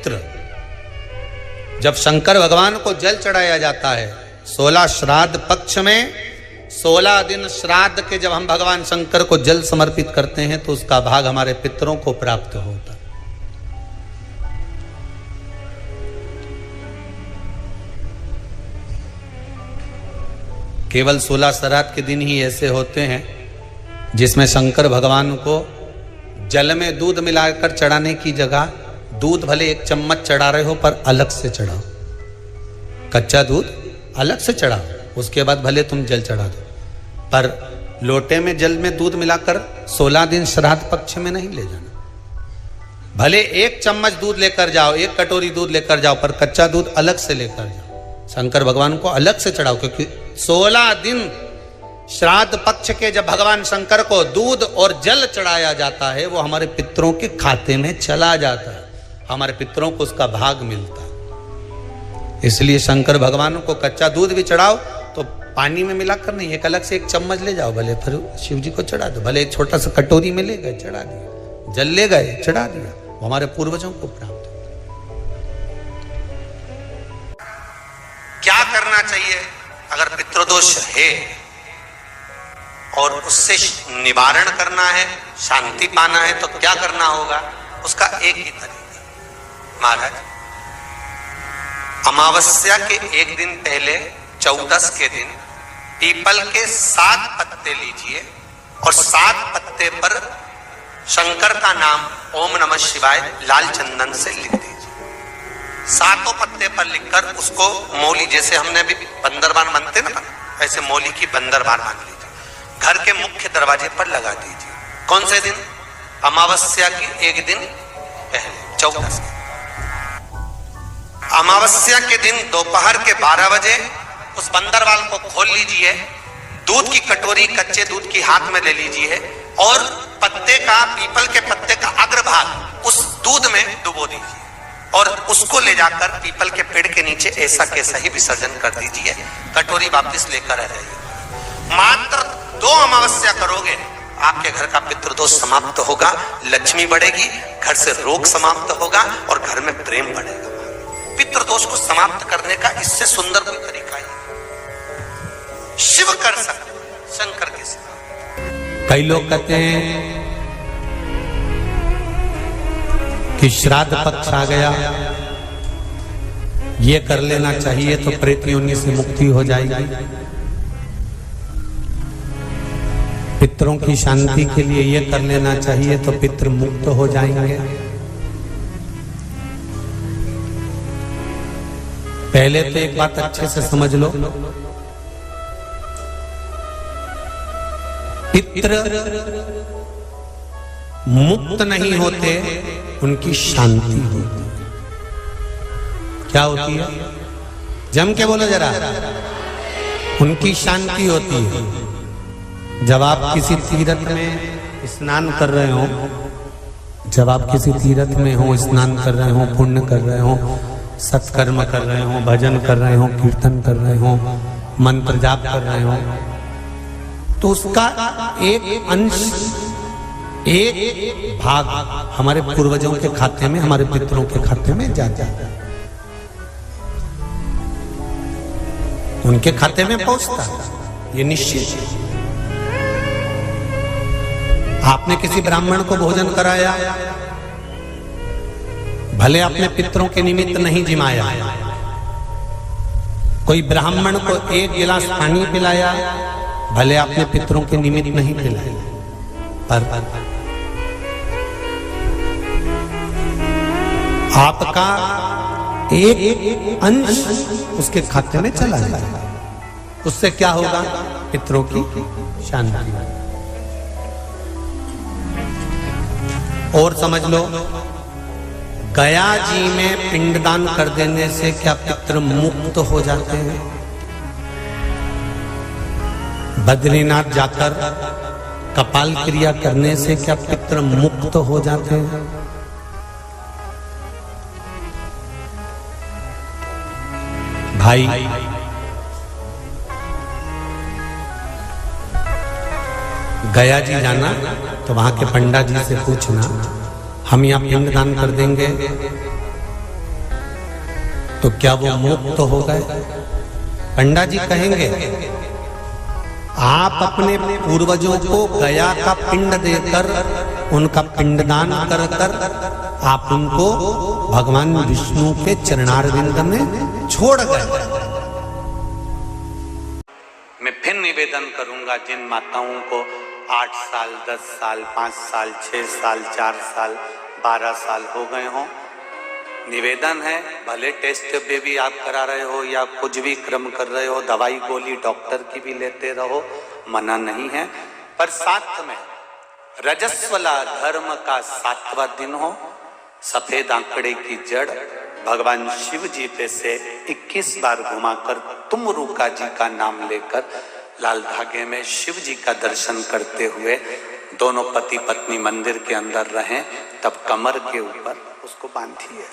पितृ, जब शंकर भगवान को जल चढ़ाया जाता है 16 श्राद्ध पक्ष में, 16 दिन श्राद्ध के जब हम भगवान शंकर को जल समर्पित करते हैं तो उसका भाग हमारे पितरों को प्राप्त होता है। केवल 16 श्राद्ध के दिन ही ऐसे होते हैं जिसमें शंकर भगवान को जल में दूध मिलाकर चढ़ाने की जगह दूध भले 1 चम्मच चढ़ा रहे हो पर अलग से चढ़ाओ, कच्चा दूध अलग से चढ़ाओ, उसके बाद भले तुम जल चढ़ा दो, पर लोटे में जल में दूध मिलाकर 16 दिन श्राद्ध पक्ष में नहीं ले जाना। भले 1 चम्मच दूध लेकर जाओ, 1 कटोरी दूध लेकर जाओ, पर कच्चा दूध अलग से लेकर जाओ, शंकर भगवान को अलग से चढ़ाओ। क्योंकि 16 दिन श्राद्ध पक्ष के जब भगवान शंकर को दूध और जल चढ़ाया जाता है वो हमारे पितरों के खाते में चला जाता है, हमारे पितरों को उसका भाग मिलता है। इसलिए शंकर भगवान को कच्चा दूध भी चढ़ाओ तो पानी में मिलाकर नहीं, एक अलग से 1 चम्मच ले जाओ, भले फिर शिव जी को चढ़ा दो, भले एक छोटा सा कटोरी में ले गए चढ़ा दिया, जल ले गए चढ़ा दिया, वो हमारे पूर्वजों को प्राप्त। क्या करना चाहिए अगर पितृदोष है और उससे निवारण करना है, शांति पाना है, तो क्या करना होगा? उसका एक ही तरीका महाराज, अमावस्या के 1 दिन पहले 14 के दिन पीपल के 7 पत्ते लीजिए और 7 पत्ते पर शंकर का नाम ओम नमः शिवाय लाल चंदन से लिख दीजिए। 7 पत्ते पर लिखकर उसको मौली, जैसे हमने अभी बंदरबान बनते ना, ऐसे मौली की बंदरबान बांध लीजिए, घर के मुख्य दरवाजे पर लगा दीजिए। कौन से दिन? अमावस्या की 1 दिन पहले 14 के। अमावस्या के दिन दोपहर के 12 बजे उस बंदरवाल को खोल लीजिए, दूध की कटोरी कच्चे दूध की हाथ में ले लीजिए और पत्ते का, पीपल के पत्ते का अग्रभाग उस दूध में डुबो दीजिए और उसको ले जाकर पीपल के पेड़ के नीचे ऐसा कैसा ही विसर्जन कर दीजिए, कटोरी वापस लेकर आ जाइए। मात्र 2 अमावस्या करोगे, आपके घर का पितृदोष समाप्त होगा, लक्ष्मी बढ़ेगी, घर से रोग समाप्त होगा और घर में प्रेम बढ़ेगा। पितृदोष को समाप्त करने का इससे सुंदर कोई तरीका ही शिव कर सकते, शंकर के सिवा। कई लोग कहते हैं कि श्राद्ध पक्ष आ गया, ये कर लेना चाहिए तो प्रेत योनि से मुक्ति हो जाएगी, पितरों की शांति के लिए ये कर लेना चाहिए तो पितृ मुक्त हो जाएंगे। पहले तो एक बात अच्छे से समझ लो, पितृ मुक्त नहीं होते, उनकी शांति होती। क्या होती है? जम के बोलो जरा। उनकी शांति होती है। जब आप किसी तीर्थ में स्नान कर रहे हो, जब आप किसी तीर्थ में हो, स्नान कर रहे हो, पुण्य कर रहे हो, सत्कर्म कर रहे हो, भजन कर रहे हो, कीर्तन कर रहे हो, मंत्र जाप कर रहे हो, तो उसका एक अंश, एक भाग हमारे पूर्वजों के खाते में, हमारे पितरों के खाते में जाता है, उनके खाते में पहुंचता है, ये निश्चित है। आपने किसी ब्राह्मण को भोजन कराया, भले आपने पितरों के निमित्त नहीं जिमाया, कोई ब्राह्मण को 1 गिलास पानी पिलाया, भले आपने पितरों के निमित्त नहीं पिलाया, पर आपका एक अंश उसके खाते में चला जाएगा। उससे क्या होगा? पितरों की शांति। और समझ लो, गया जी में पिंडदान कर देने से क्या पितृ मुक्त हो जाते हैं? बद्रीनाथ जाकर कपाल क्रिया करने से क्या पितृ मुक्त हो जाते हैं? भाई, गया जी जाना तो वहां के पंडा जी से पूछना, हम यहाँ पिंड दान कर देंगे तो क्या वो मुक्त हो गए? पंडा जी कहेंगे आप अपने पूर्वजों को गया का पिंड देकर, उनका पिंडदान कर कर आप उनको भगवान विष्णु के चरणारविंद में छोड़ गए। मैं फिर निवेदन करूंगा जिन माताओं को 8 साल, 10 साल, 5 साल, 6 साल, 4 साल, 12 साल हो गए हों, निवेदन है भले टेस्ट बेबी आप करा रहे हो या कुछ भी क्रम कर रहे हो, दवाई गोली डॉक्टर की भी लेते रहो, मना नहीं है, पर साथ में रजस्वला धर्म का 7वां दिन हो, सफेद आंकड़े की जड़ भगवान शिव जी पे से 21 बार घुमाकर तुम रुका जी का नाम लेकर लाल धागे में शिव जी का दर्शन करते हुए दोनों पति पत्नी मंदिर के अंदर रहें, तब कमर के ऊपर उसको बांधिए।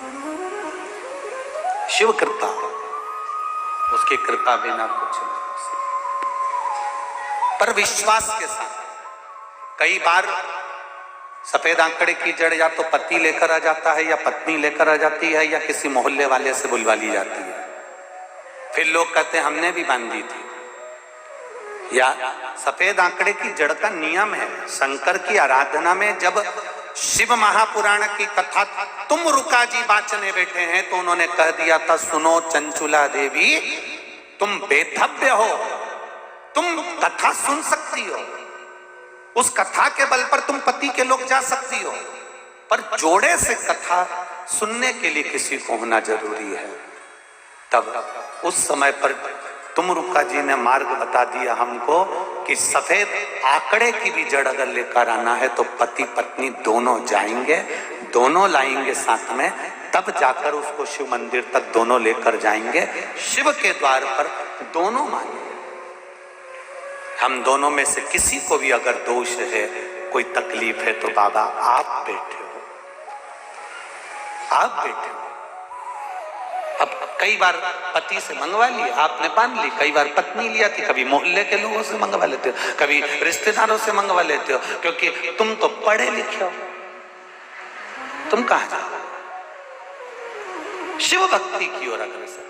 शिव कृपा, उसकी कृपा बिना कुछ नहीं हो सकता। पर विश्वास के साथ कई बार सफेद आंकड़े की जड़ या तो पति लेकर आ जाता है या पत्नी लेकर आ जाती है या किसी मोहल्ले वाले से बुलवा ली जाती है, फिर लोग कहते हैं हमने भी बांधी थी। या सफेद आंकड़े की जड़ का नियम है, शंकर की आराधना में जब शिव महापुराण की कथा तुम रुका जी बांचने बैठे हैं तो उन्होंने कह दिया था सुनो चंचुला देवी, तुम बेधव्य हो, तुम कथा सुन सकती हो, उस कथा के बल पर तुम पति के लोग जा सकती हो, पर जोड़े से कथा सुनने के लिए किसी को होना जरूरी है। तब उस समय पर तुम रुका जी ने मार्ग बता दिया हमको कि सफेद आंकड़े की भी जड़ अगर लेकर आना है तो पति पत्नी दोनों जाएंगे, दोनों लाएंगे साथ में, तब जाकर उसको शिव मंदिर तक दोनों लेकर जाएंगे, शिव के द्वार पर दोनों मानेंगे। हम दोनों में से किसी को भी अगर दोष है, कोई तकलीफ है, तो बाबा आप बैठे हो, आप बैठे हो। अब कई बार पति से मंगवा लिया, आपने बांध ली, कई बार पत्नी लिया थी, कभी मोहल्ले के लोगों से मंगवा लेते हो, कभी रिश्तेदारों से मंगवा लेते हो, क्योंकि तुम तो पढ़े लिखे हो, तुम कहां जाओ? शिव भक्ति की ओर अग्रसर।